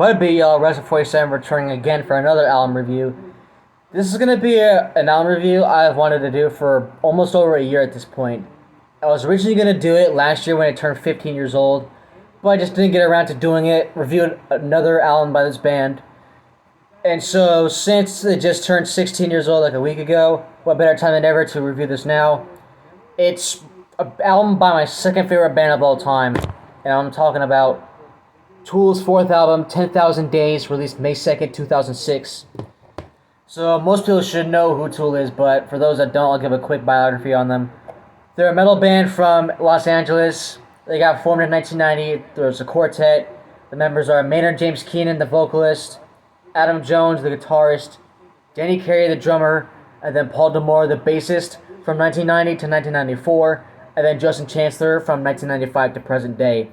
What be y'all? Rezin 47 returning again for another album review. This is gonna be an album review I've wanted to do for almost over a year at this point. I was originally gonna do it last year when it turned 15 years old, but I just didn't get around to doing it. Reviewing another album by this band, and so since it just turned 16 years old like a week ago, what better time than ever to review this now? It's an album by my second favorite band of all time, and I'm talking about Tool's fourth album, 10,000 Days, released May 2nd, 2006. So most people should know who Tool is, but for those that don't, I'll give a quick biography on them. They're a metal band from Los Angeles. They got formed in 1990. There's a quartet. The members are Maynard James Keenan, the vocalist, Adam Jones, the guitarist, Danny Carey, the drummer, and then Paul D'Amour, the bassist, from 1990 to 1994, and then Justin Chancellor from 1995 to present day.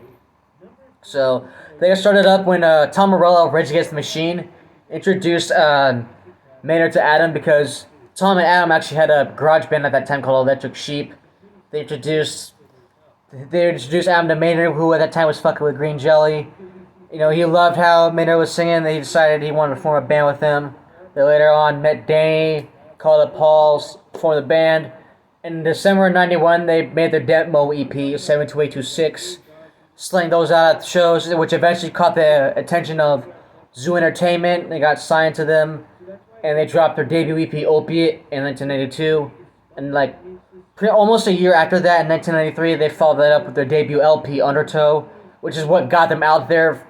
So they got started up when Tom Morello of Rage Against the Machine introduced Maynard to Adam, because Tom and Adam actually had a garage band at that time called Electric Sheep. They introduced Adam to Maynard, who at that time was fucking with Green Jelly. You know, he loved how Maynard was singing. They decided he wanted to form a band with him. They later on met Danny, called up Paul, formed the band. In December of 91, they made their demo EP, 72826, slaying those out at the shows, which eventually caught the attention of Zoo Entertainment. They got signed to them, and they dropped their debut EP, Opiate, in 1992. And almost a year after that, in 1993, they followed that up with their debut LP, Undertow, which is what got them out there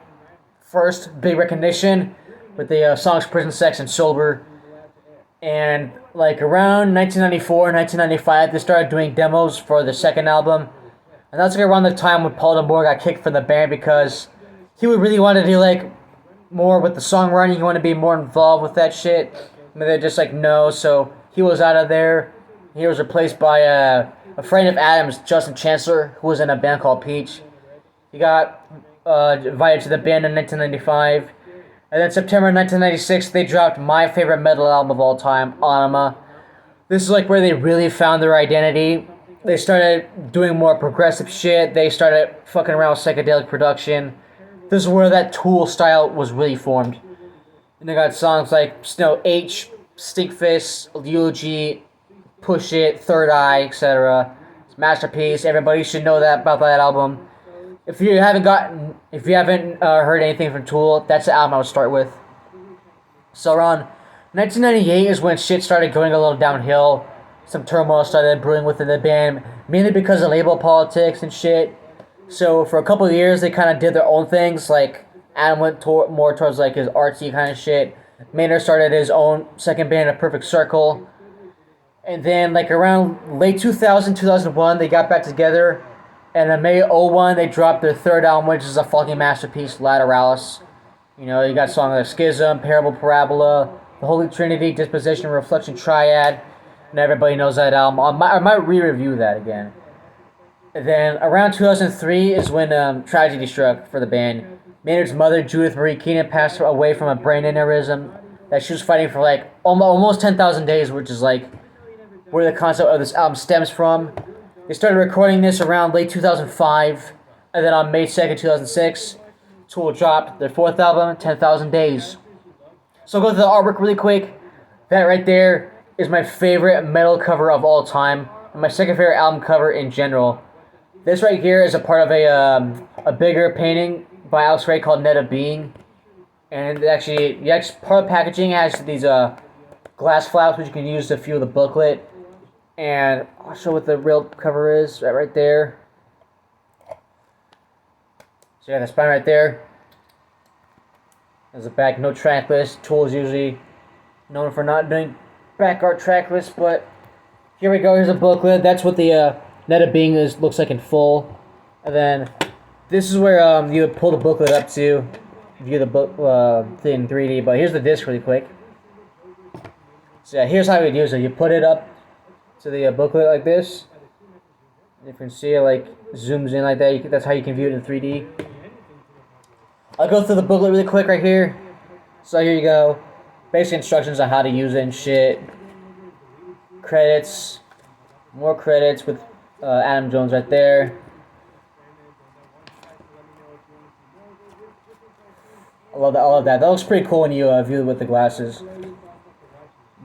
first, big recognition, with the songs Prison Sex and Sober. And around 1994, 1995, they started doing demos for the second album. And that's around the time when Paul D'Amour got kicked from the band, because he would really want to do more with the songwriting. He wanted to be more involved with that shit. I mean, they're just no, so he was out of there. He was replaced by a friend of Adam's, Justin Chancellor, who was in a band called Peach. He got invited to the band in 1995. And then September 1996, they dropped my favorite metal album of all time, Anima. This is where they really found their identity. They started doing more progressive shit. They started fucking around with psychedelic production. This is where that Tool style was really formed. And they got songs like Snow H, Stinkfist, Eulogy, Push It, Third Eye, etc. It's a masterpiece. Everybody should know that about that album. If you haven't heard anything from Tool, that's the album I would start with. So around 1998 is when shit started going a little downhill. Some turmoil started brewing within the band, mainly because of label politics and shit. So for a couple of years, they kind of did their own things. Adam went more towards his artsy kind of shit. Maynard started his own second band, A Perfect Circle. And then around late 2000, 2001, they got back together. And in May 01, they dropped their third album, which is a fucking masterpiece, Lateralis. You know, you got songs like Schism, Parable, Parabola, The Holy Trinity, Disposition, Reflection, Triad. And everybody knows that album. I might re-review that again. And then around 2003 is when tragedy struck for the band. Maynard's mother, Judith Marie Keenan, passed away from a brain aneurysm that she was fighting for almost 10,000 days, which is where the concept of this album stems from. They started recording this around late 2005, and then on May 2nd, 2006, Tool dropped their fourth album, 10,000 Days. So I'll go through the artwork really quick. That right there is my favorite metal cover of all time, and my second favorite album cover in general. This right here is a part of a bigger painting by Alex Ray called Net of Being. And actually, part of the packaging has these glass flaps which you can use to fuel the booklet. And I'll show what the real cover is right there. So you got the spine right there. There's a back, no track list. Tool is usually known for not doing back art track list, but here we go. Here's a booklet. That's what the Net of Being looks like in full. And then this is where you would pull the booklet up to view the book thing in 3D. But here's the disc really quick. So yeah, here's how you use it. You put it up to the booklet like this. You can see it zooms in like that. That's how you can view it in 3D. I'll go through the booklet really quick right here. So here you go. Basic instructions on how to use it and shit. Credits. More credits with Adam Jones right there. I love that. I love that. That looks pretty cool when you view it with the glasses.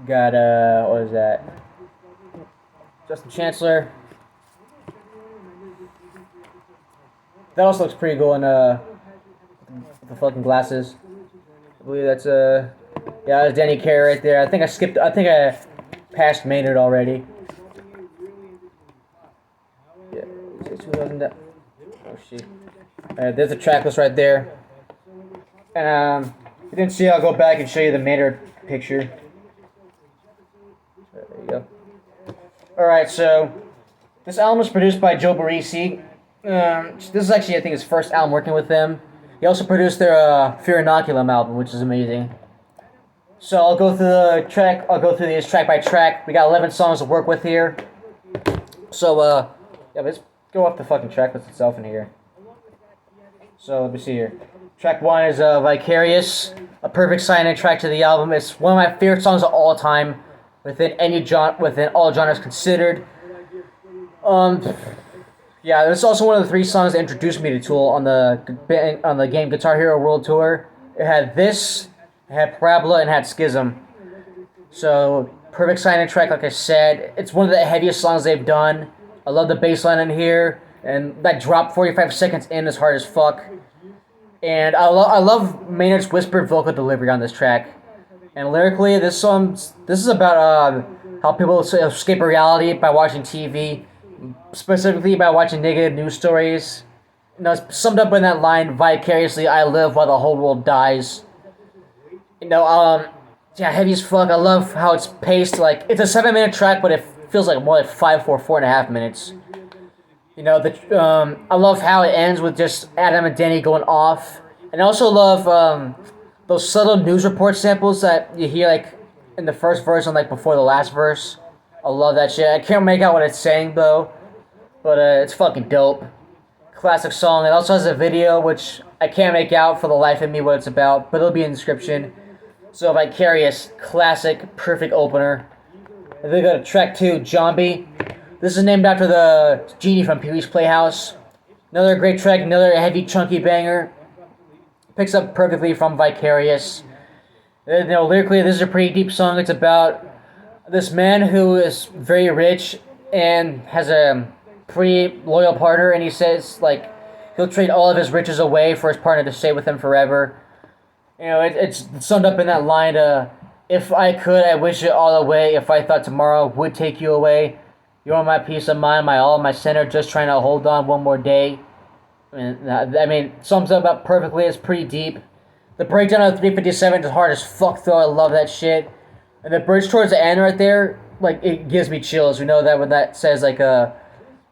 Got what is that? Justin Chancellor. That also looks pretty cool in with the fucking glasses. I believe that's yeah, that's Danny Carey right there. I think I skipped. I think I passed Maynard already. Yeah, 2000. Oh shit. There's a track list right there. And if you didn't see, I'll go back and show you the Maynard picture. There you go. Alright, so this album was produced by Joe Barresi. This is actually, I think, his first album working with them. He also produced their Fear Inoculum album, which is amazing. So I'll go through the track. I'll go through these track by track. We got 11 songs to work with here. So yeah, let's go off the fucking track list itself in here. So let me see here. Track 1 is Vicarious, a perfect sign-in track to the album. It's one of my favorite songs of all time, within all genres considered. Yeah, this is also one of the 3 songs that introduced me to Tool on the game Guitar Hero World Tour. It had this, it had Parabola, and it had Schism. So perfect sign-in track, like I said. It's one of the heaviest songs they've done. I love the bass line in here, and that drop 45 seconds in is hard as fuck. And I love Maynard's whispered vocal delivery on this track. And lyrically, this is about how people escape reality by watching TV, specifically by watching negative news stories. You know, it's summed up in that line, vicariously, I live while the whole world dies. You know, yeah, heavy as fuck. I love how it's paced. Like, it's a 7-minute track, but it feels like more like 4.5 minutes. You know, I love how it ends with just Adam and Danny going off. And I also love those subtle news report samples that you hear, like, in the first verse and, like, before the last verse. I love that shit. I can't make out what it's saying, though. But it's fucking dope. Classic song. It also has a video, which I can't make out for the life of me what it's about. But it'll be in the description. So, Vicarious. Classic. Perfect opener. And then we go to track 2, Zombie. This is named after the genie from Pee-wee's Playhouse. Another great track, another heavy, chunky banger. Picks up perfectly from Vicarious. You know, lyrically, this is a pretty deep song. It's about this man who is very rich and has a pretty loyal partner, and he says, like, he'll trade all of his riches away for his partner to stay with him forever. You know, it's summed up in that line, if I could, I wish it all away. If I thought tomorrow would take you away. You're my peace of mind, my all, my center, just trying to hold on one more day. I mean, sums up about perfectly. It's pretty deep. The breakdown of 357 is hard as fuck, though. I love that shit. And the bridge towards the end right there, like, it gives me chills. You know that when that says, like,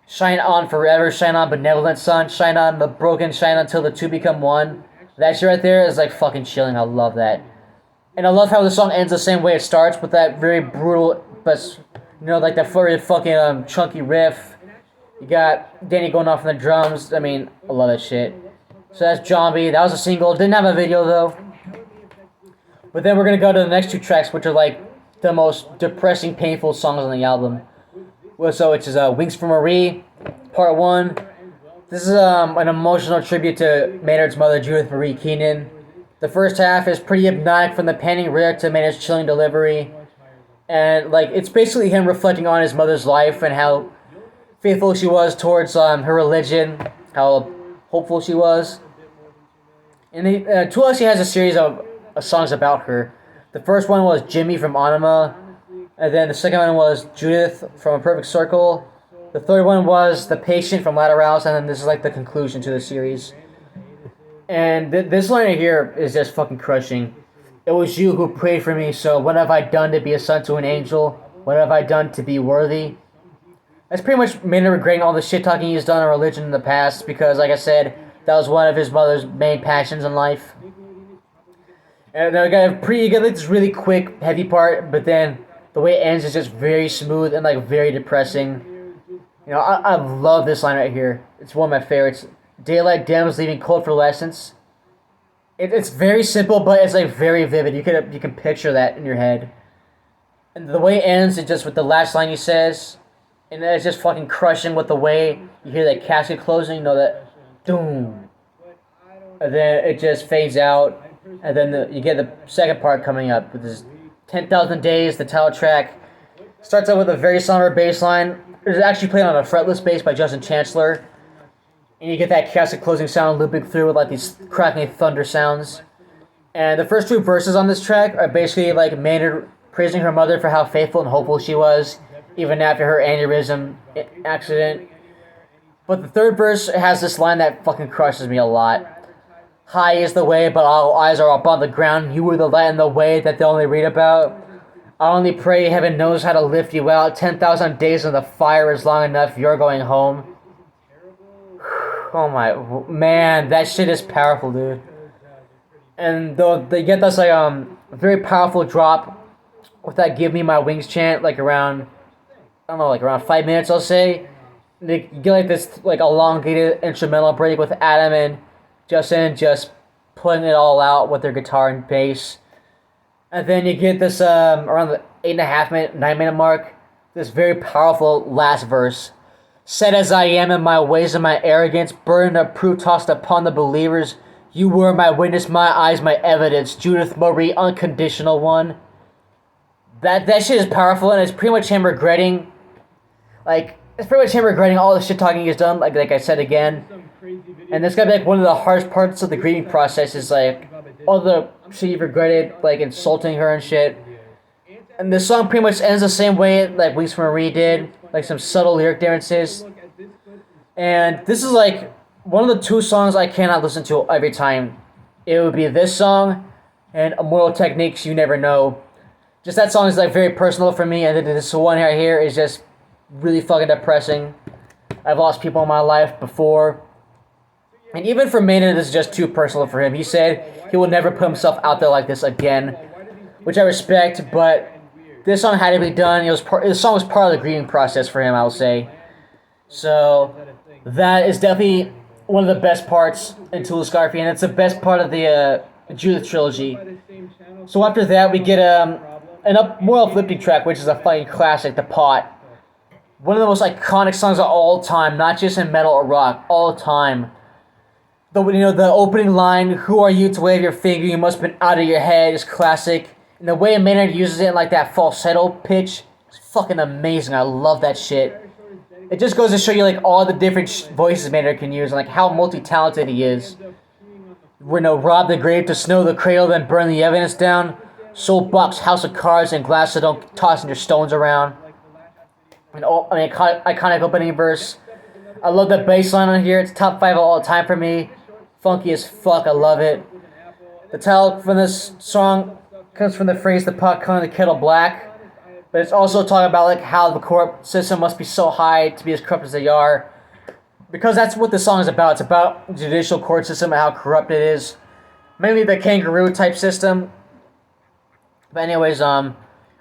shine on forever, shine on benevolent sun, shine on the broken, shine until the two become one. That shit right there is, like, fucking chilling. I love that. And I love how the song ends the same way it starts, with that very brutal, but... You know, like that flurry fucking chunky riff. You got Danny going off on the drums. I mean, I love that shit. So that's Zombie. That was a single. Didn't have a video though. But then we're gonna go to the next 2 tracks, which are like the most depressing, painful songs on the album. So which is Wings for Marie, Part 1. This is an emotional tribute to Maynard's mother, Judith Marie Keenan. The first half is pretty hypnotic, from the panning riff to Maynard's chilling delivery. And, like, it's basically him reflecting on his mother's life and how faithful she was towards her religion, how hopeful she was. And Tool actually has a series of songs about her. The first one was Jimmy from Anima, and then the second one was Judith from A Perfect Circle. The third one was The Patient from Laterals, and then this is, like, the conclusion to the series. And this line right here is just fucking crushing. It was you who prayed for me, so what have I done to be a son to an angel? What have I done to be worthy? That's pretty much Maynard regretting all the shit-talking he's done on religion in the past, because, like I said, that was one of his mother's main passions in life. And then you got this really quick, heavy part, but then the way it ends is just very smooth and, like, very depressing. You know, I love this line right here. It's one of my favorites. Daylight dims, leaving cold fluorescence. It's very simple, but it's, like, very vivid. You can picture that in your head. And the way it ends, it just with the last line he says, and it's just fucking crushing with the way you hear that casket closing, you know, that doom. And then it just fades out. And then you get the second part coming up, which is 10,000 Days, the title track. Starts out with a very somber bass line. It's actually played on a fretless bass by Justin Chancellor. And you get that classic closing sound looping through with like these cracking thunder sounds. And the first two verses on this track are basically like Maynard praising her mother for how faithful and hopeful she was, even after her aneurysm accident. But the third verse has this line that fucking crushes me a lot. High is the way, but all eyes are up on the ground. You were the light in the way that they only read about. I only pray heaven knows how to lift you out. 10,000 days in the fire is long enough. You're going home. Oh my man, that shit is powerful, dude. And though they get this like very powerful drop with that "Give Me My Wings" chant, like around, I don't know, like around 5 minutes, I'll say. You get like this like elongated instrumental break with Adam and Justin just putting it all out with their guitar and bass. And then you get this around the 9 minute mark, this very powerful last verse. Set as I am in my ways and my arrogance, burden of proof tossed upon the believers. You were my witness, my eyes, my evidence. Judith Marie, unconditional one. That shit is powerful, and it's pretty much him regretting, all the shit talking he's done. Like I said again, and this gotta be like one of the hardest parts of the grieving process is like all the shit he regretted, like insulting her and shit. And this song pretty much ends the same way like Wings for Marie did, like some subtle lyric differences. And this is like one of the two songs I cannot listen to every time. It would be this song and Immortal Techniques, You Never Know. Just that song is like very personal for me, and then this one right here is just really fucking depressing. I've lost people in my life before. And even for Maynard, this is just too personal for him. He said he will never put himself out there like this again, which I respect, but this song had to be done. This song was part of the grieving process for him, I will say. So that is definitely one of the best parts in Tool's discography, and it's the best part of the Judith trilogy. So after that, we get more uplifting track, which is a fucking classic, The Pot. One of the most iconic songs of all time, not just in metal or rock, all time. The opening line, "Who are you to wave your finger? You must have been out of your head," is classic. And the way Maynard uses it in like that falsetto pitch is fucking amazing. I love that shit. It just goes to show you like all the different voices Maynard can use and like how multi-talented he is. Rob the grave to snow the cradle, then burn the evidence down. Soul box, house of cards, and glass, so don't toss your stones around. And iconic opening verse. I love the bass line on here. It's top 5 of all time for me. Funky as fuck. I love it. The title from this song comes from the phrase "the pot calling the kettle black," but it's also talking about like how the court system must be so high to be as corrupt as they are, because that's what the song is about. It's about the judicial court system and how corrupt it is, mainly the kangaroo type system. But anyways, I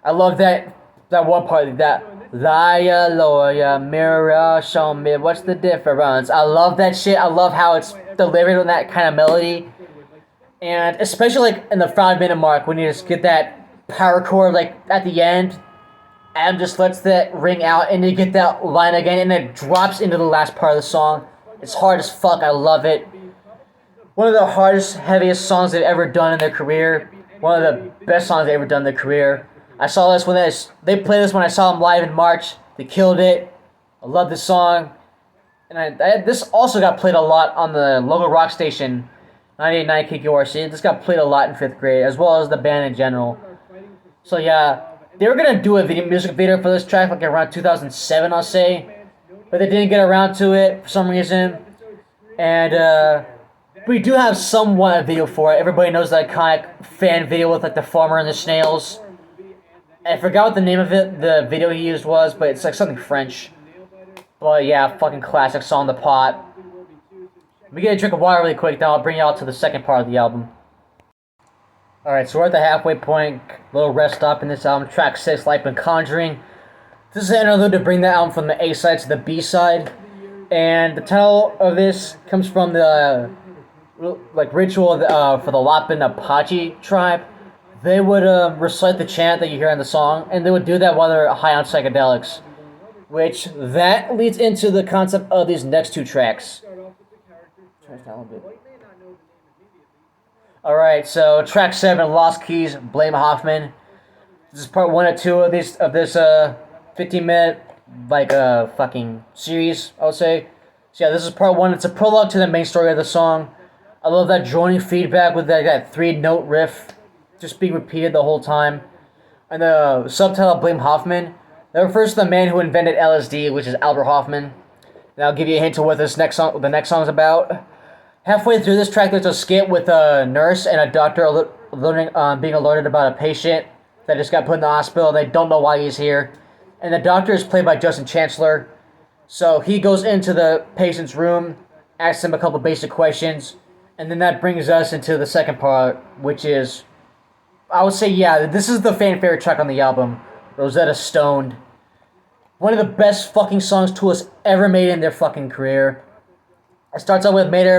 love that one part, that liar, lawyer, mirror, show me what's the difference. I love that shit. I love how it's delivered on that kind of melody. And especially like in the 5 minute mark when you just get that power chord like at the end, Adam just lets that ring out and you get that line again and it drops into the last part of the song. It's hard as fuck. I love it. One of the hardest, heaviest songs they've ever done in their career. One of the best songs they've ever done in their career. I saw this when they played this when I saw them live in March. They killed it. I love this song. And this also got played a lot on the local rock station, 98.9 KQRC. This got played a lot in 5th grade, as well as the band in general. So yeah, they were going to do a music video for this track like around 2007, I'll say. But they didn't get around to it for some reason. And we do have somewhat a video for it. Everybody knows the iconic fan video with like the farmer and the snails. I forgot what the name of it, the video he used was, but it's like something French. But yeah, fucking classic song, The Pot. We get a drink of water really quick, then I'll bring y'all to the second part of the album. Alright, so we're at the halfway point, little rest stop in this album. Track 6, Life and Conjuring. This is an interlude to bring the album from the A-side to the B-side. And the title of this comes from the ritual for the Lapin Apache tribe. They would recite the chant that you hear in the song, and they would do that while they're high on psychedelics. Which, that leads into the concept of these next two tracks. All right, so track 7, Lost Keys, Blame Hoffman. This is part 1 or 2 of this 15-minute fucking series, I would say. So yeah, this is part 1. It's a prologue to the main story of the song. I love that droning feedback with that 3-note riff just being repeated the whole time. And the subtitle, Blame Hoffman, that refers to the man who invented LSD, which is Albert Hoffman. And I'll give you a hint to what the next song's about. Halfway through this track, there's a skit with a nurse and a doctor being alerted about a patient that just got put in the hospital. They don't know why he's here. And the doctor is played by Justin Chancellor. So he goes into the patient's room, asks him a couple basic questions, and then that brings us into the second part, which is, I would say, yeah, this is the fan favorite track on the album, Rosetta Stone. One of the best fucking songs Tool ever made in their fucking career. It starts out with Mater,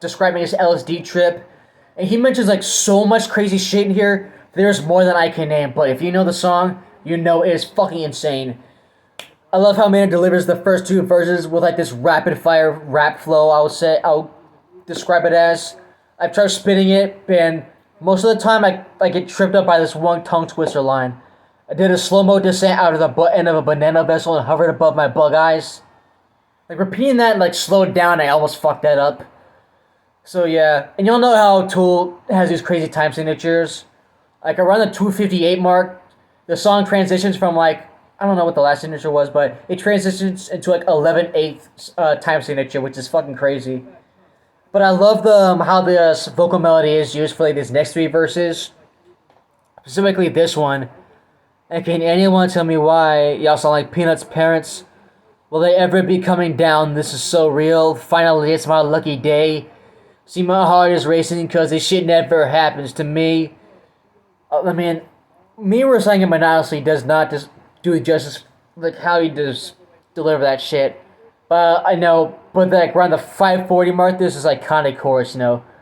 describing his LSD trip, and he mentions, so much crazy shit in here. There's more than I can name, but if you know the song, you know it is fucking insane. I love how Mater delivers the first 2 verses with, this rapid-fire rap flow, I'll describe it as. I've tried spitting it, and most of the time I get tripped up by this one tongue twister line. I did a slow-mo descent out of the end of a banana vessel and hovered above my bug eyes. Repeating that, slowed down, I almost fucked that up. So, yeah. And you'll know how Tool has these crazy time signatures. Around the 258 mark, the song transitions from, I don't know what the last signature was, but it transitions into, 11/8 time signature, which is fucking crazy. But I love how the vocal melody is used for, these next 3 verses. Specifically this one. And can anyone tell me why y'all sound like Peanuts' parents? Will they ever be coming down? This is so real. Finally, it's my lucky day. See, my heart is racing because this shit never happens to me. Me reciting it monotonously does not just do justice, how you just deliver that shit. But I know, but around the 540 mark, this is iconic chorus,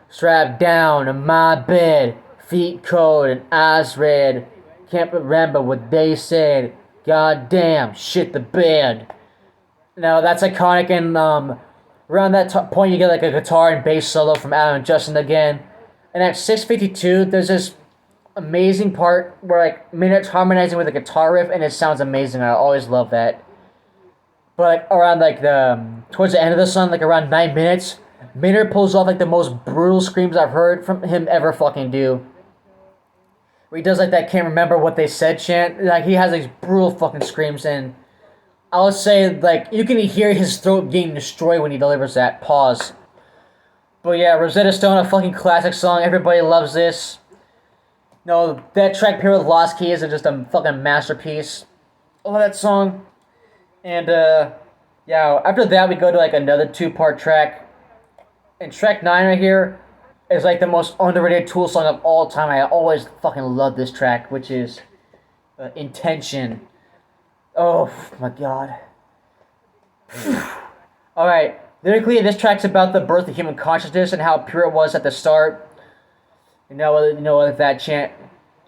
Strapped down in my bed, feet cold and eyes red. Can't remember what they said. God damn, shit the bed. Now that's iconic, and around that point you get a guitar and bass solo from Adam and Justin again. And at 6:52, there's this amazing part where Minut's harmonizing with a guitar riff, and it sounds amazing. I always love that. But around towards the end of the song, around 9 minutes, Minut pulls off the most brutal screams I've heard from him ever fucking do. Where he does that can't remember what they said chant. He has these brutal fucking screams, and I would say, you can hear his throat getting destroyed when he delivers that pause. But yeah, Rosetta Stone, a fucking classic song. Everybody loves this. That track paired with Lost Keys is just a fucking masterpiece. I love that song. And, yeah, after that we go to, another 2-part track. And track 9 right here is, the most underrated Tool song of all time. I always fucking love this track, which is Intention. Oh my god. Alright, lyrically, this track's about the birth of human consciousness and how pure it was at the start. That chant,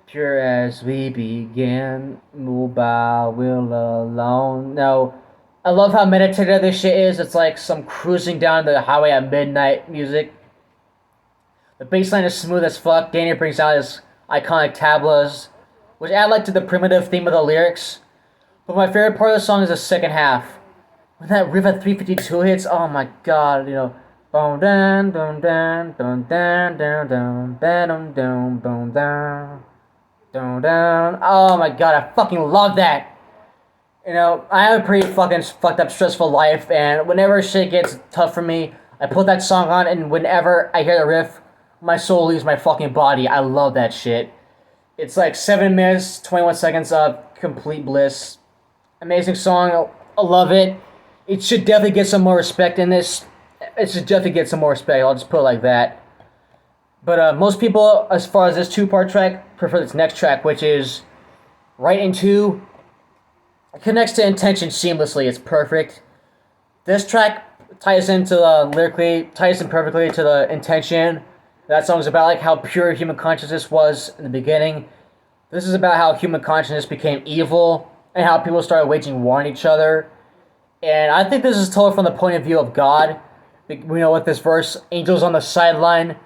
pure as we began, move by will alone. Now, I love how meditative this shit is. It's some cruising down the highway at midnight music. The bass line is smooth as fuck. Danny brings out his iconic tablas, which add to the primitive theme of the lyrics. But my favorite part of the song is the second half. When that riff at 352 hits, oh my god, boom down, boom down, boom down, down, down, down, down, boom down, down, down. Oh my god, I fucking love that. I have a pretty fucking fucked up, stressful life, and whenever shit gets tough for me, I put that song on, and whenever I hear the riff, my soul leaves my fucking body. I love that shit. It's 7 minutes, 21 seconds of complete bliss. Amazing song. I love it. It should definitely get some more respect in this. It should definitely get some more respect. I'll just put it like that. But most people, as far as this 2-part track, prefer this next track, which is Right Into. It connects to Intention seamlessly. It's perfect. This track ties in perfectly to the Intention. That song is about how pure human consciousness was in the beginning. This is about how human consciousness became evil and how people started waging war on each other. And I think this is told from the point of view of God. With this verse, angels on the sideline,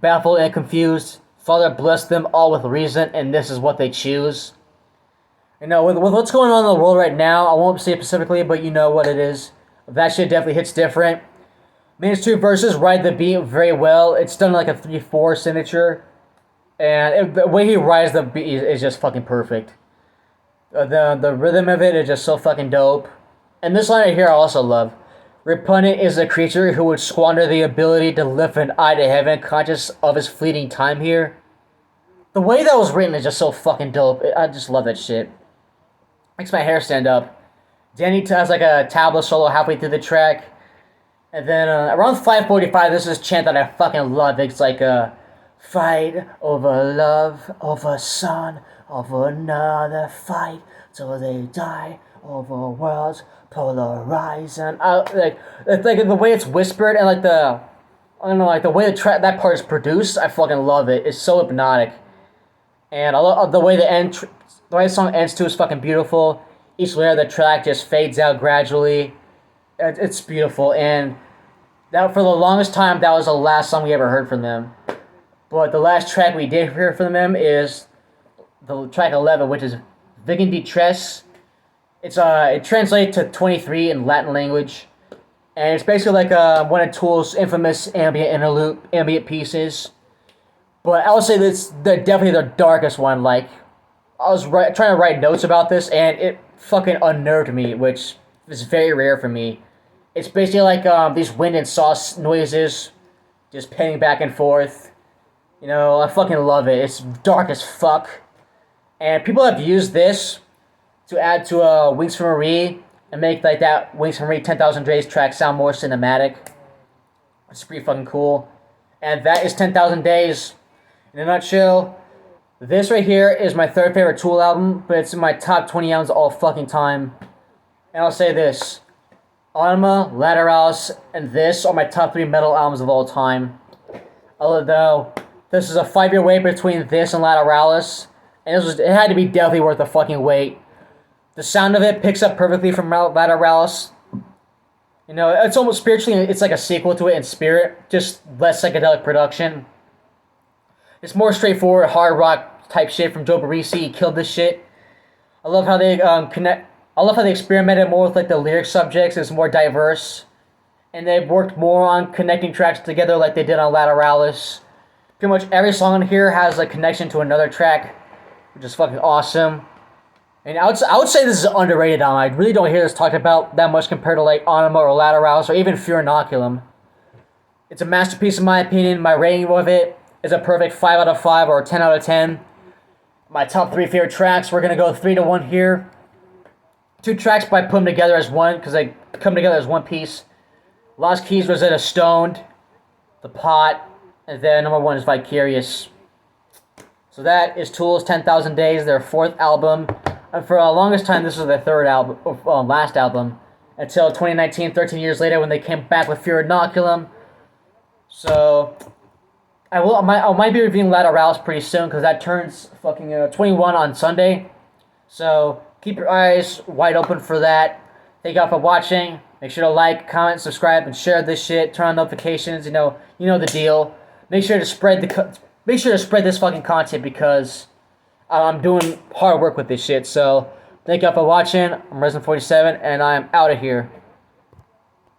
baffled and confused. Father blessed them all with reason, and this is what they choose. You know, with what's going on in the world right now, I won't say it specifically, but you know what it is. That shit definitely hits different. Main two verses ride the beat very well. It's done like a 3/4 signature, and the way he rides the beat is just fucking perfect. The rhythm of it is just so fucking dope. And this line right here I also love. Repugnant is a creature who would squander the ability to lift an eye to heaven, conscious of his fleeting time here. The way that was written is just so fucking dope. I just love that shit. Makes my hair stand up. Danny has like a tabla solo halfway through the track. And then around 5:45, this is a chant that I fucking love. It's like fight over love, over son, over another fight till they die, over worlds polarizing. Like the way it's whispered and like I don't know, like the way that part is produced. I fucking love it. It's so hypnotic, and I love the way the way the song ends too is fucking beautiful. Each layer of the track just fades out gradually. It's beautiful, and that for the longest time that was the last song we ever heard from them. But the last track we did hear from them is the track 11, which is Vegan di Tres. It translates to 23 in Latin language, and it's basically like one of Tool's infamous ambient pieces. But I would say this definitely the darkest one. Like I was trying to write notes about this, and it fucking unnerved me, which is very rare for me. It's basically like these wind and saw noises, just panning back and forth. You know, I fucking love it. It's dark as fuck. And people have used this to add to Wings for Marie and make like that Wings for Marie 10,000 Days track sound more cinematic. It's pretty fucking cool. And that is 10,000 Days. In a nutshell, this right here is my third favorite Tool album, but it's in my top 20 albums of all fucking time. And I'll say this. Anima, Lateralis, and this are my top 3 metal albums of all time. Although this is a 5-year wait between this and Lateralis, and it had to be definitely worth the fucking wait. The sound of it picks up perfectly from Lateralis. You know, it's almost spiritually, it's like a sequel to it in spirit, just less psychedelic production. It's more straightforward, hard rock type shit from Joe Barresi. He killed this shit. I love how they I love how they experimented more with like the lyric subjects. It's more diverse, and they worked more on connecting tracks together like they did on Lateralis. Pretty much every song on here has a connection to another track, which is fucking awesome. And I would say this is an underrated album. I really don't hear this talked about that much compared to like Anima or Lateralis or even Fear Inoculum. It's a masterpiece in my opinion. My rating of it is a perfect 5 out of 5 or 10 out of 10. My top 3 favorite tracks, we're gonna go 3-1 here. 2 tracks, but I put them together as one because they come together as one piece. Lost Keys, Rosetta Stoned, The Pot, and then number 1 is Vicarious. So that is Tool's 10,000 Days, their 4th album. And for the longest time, this was their last album. Until 2019, 13 years later, when they came back with Fear Inoculum. So I might be reviewing Lateralis pretty soon because that turns fucking 21 on Sunday. So keep your eyes wide open for that. Thank y'all for watching. Make sure to like, comment, subscribe, and share this shit. Turn on notifications. You know the deal. Make sure to spread this fucking content because I'm doing hard work with this shit. So thank y'all for watching. I'm Rezin 47, and I'm out of here.